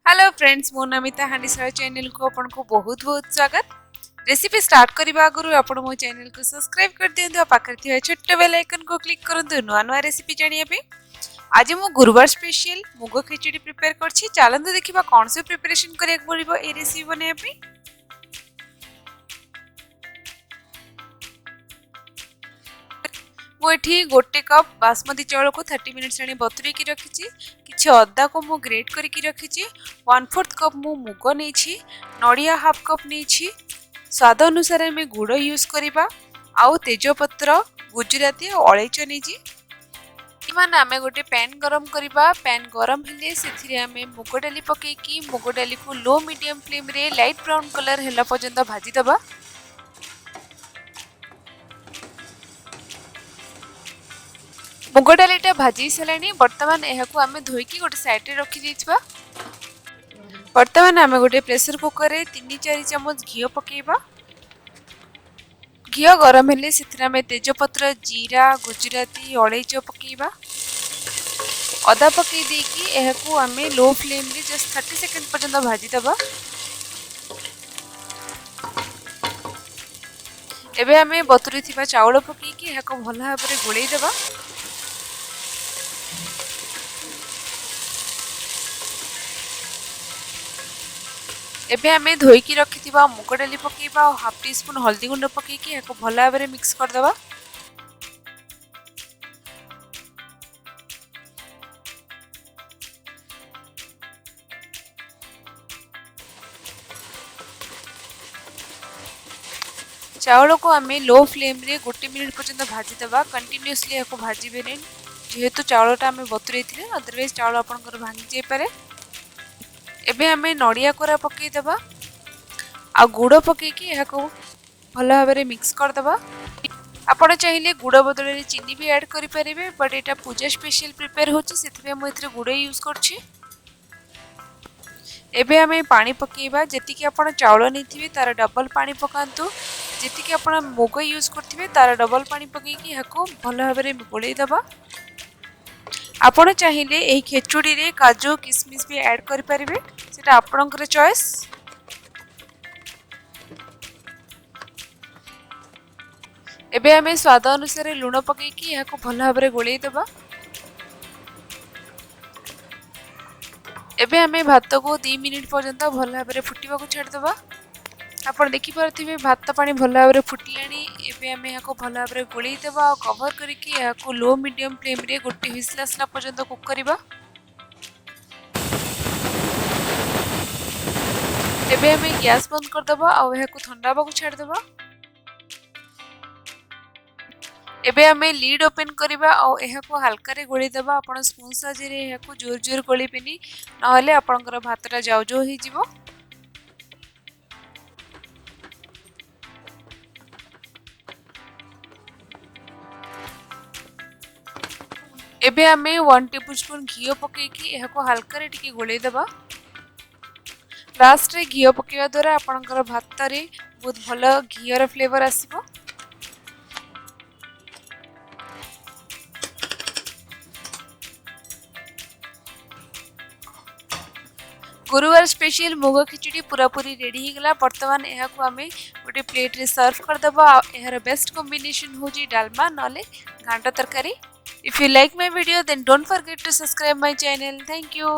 Hello friends मो Namita हांडीशाला channel को आपन को बहुत बहुत स्वागत। रेसिपी स्टार्ट करबा आगु आपन मो चैनल को सब्सक्राइब कर दियंतु पाखर थिबा छोट बेल आइकन को क्लिक करंतु नुआ नुआ रेसिपी जानिया पे। आज मो गुरुवार स्पेशल मुग खिचड़ी प्रिपेयर करछि। चलंतु देखिबा कोन से प्रिपरेशन करिया पड़िबो ए रेसिपी बनाया पे। मुझे गोटे कप बासमती चावल को 30 मिनिट्स बतुरे की रखी। किसी अदा को मु ग्रेट करके रखी। 1/4 कप मु मुग नहीं, नड़िया हाफ कप नहीं। स्वाद अनुसार आम गुड़ यूज करवा। आउ तेजपत्र गुजराती और अलैच नहीं। मान आम गोटे पैन गरम करवा। पैन गरम हेले से आम मुग डाली पकईकी मुग डाली को लो मीडियम फ्लेम रे लाइट ब्राउन कलर है पर्यंत भाजीदबा। मुग डालीटा भाजी सारे बर्तमान यह आम धोईकी गोटे साइड रखी देथिबा। बर्तमान आम गोटे प्रेशर कुकर रे 3-4 चम्मच घी पकेबा। घी गरम हेले से आम तेजपत्र जीरा गुजराती अलैच पकेबा। अदा पकई देकी यह आम लो फ्लेम रे जस्ट 30 सेकंड पर्यंत भाजीदबा। एबे आम बतुरी थिबा चावल पकईकी यह भल भाव में गोलई देबा। एबे आमे धोईकी रखिथिबा मुग डाली पकेबा और हाफ टी स्पून हल्दी गुंड पकेकी याको भल भाव में मिक्स कर देबा। चावल को आमे लो फ्लेम रे 1 मिनिट पर्यंत भाजी देबा। कंटिन्यूअसली याको भाजी बेने जेहेतु चावलटा आमे बतुरे थिले अदरवाइज चावल आपनकर भांगी जाय पारे। एबे आमे नड़िया कोरा पकई देबा आ गुड़ पकईकी यह भल भाव में मिक्स कर देबा। आपण चाहिए गुड़ बदल चीनी भी ऐड करि परिबे, but Etah Puja special prepare होची सेथिबे हम एथरे गुड़ यूज करछि। एबे आमे पानी पकेइबा। जेतिकी आपण चावल नैथिबे तार डबल पानी पकांतु। जेतिकी आपण मुग यूज करथिबे तार डबल पानी पकेइकी यहको भल भाव में गोलई देबा। आपण चाहिए एही खेचुड़ी रे काजू किशमिश भी ऐड करि परिबे, सेटा आपणकर चॉइस। एबे आमे स्वाद अनुसार लुण पकईकी यहको भल भाव में गोलई देबा। एबे आमे भात को 2 मिनिट पर्यंत भल भाव में फुटिबा को छाड़ देबा। आपण देखि पारथिबे भात पानी भल भाव में फुटिलानी। एबे आमे यहको भल भाव में गोलई देबा और कवर करके यहको लो मीडियम फ्लेम रे गोटे व्हिसल आसला पर्यंत कुक करबा। एबे आमे गैस बंद कर देबा और यहको ठंडा होबा को छाड़ देबा। एबे आमे लीड ओपन करबा और यहको हल्का रे गोली देबा। आपण स्पून साजे रे यहको जोर जोर गोली पेनी नहले आपनकर भातटा जाउ जाउ ही जिवो। एबे आमे 1 टेबलस्पून घी पकईकी यहको हल्का रे टिके गोली देबा। लास्ट रे घी पकेवा द्वारा आपनकर भात रे बहुत भल घीर फ्लेवर आसीबो। गुरुवार स्पेशल मुग खिचड़ी पूरा पूरी रेडी हो गला। बर्तमान यह आम गोटे प्लेट रे सर्व करदबा। यार बेस्ट कॉम्बिनेशन होजी डालमा नले घांटा तरकारी। If you like my video then don't forget to subscribe my channel. Thank you.